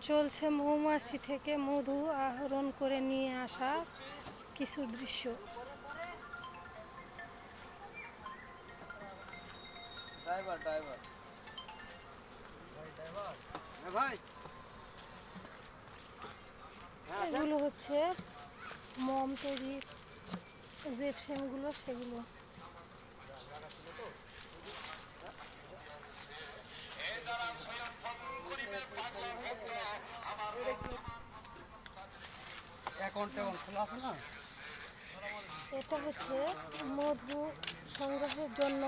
চলছে মৌমাছি থেকে মধু আহরণ করে নিয়ে আসা কিছু দৃশ্য। এগুলো হচ্ছে মোম তৈরির যে ফ্রেমগুলো সেগুলো। এটা হচ্ছে মধু সংগ্রহের জন্য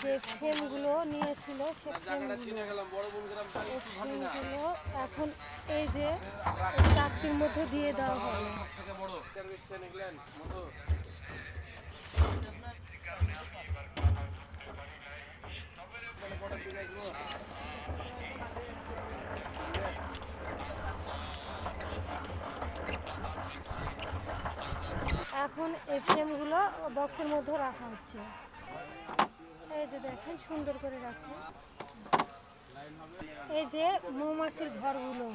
যে ফ্রেমগুলো নিয়েছিল সে ফ্রেমগুলো এখন এই যে চাকরির মধ্যে দিয়ে দেওয়া হবে। এখন এই ফ্রেমগুলো বক্সের মধ্যে রাখা হচ্ছে। এই যে দেখেন সুন্দর করে রাখছে। এই যে মৌমাছির ঘরগুলো,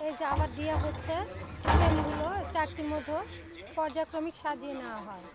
এই যে আবার দেওয়া হচ্ছে ফ্রেমগুলো চারটির মধ্যে পর্যায়ক্রমিক সাজিয়ে নেওয়া হয়।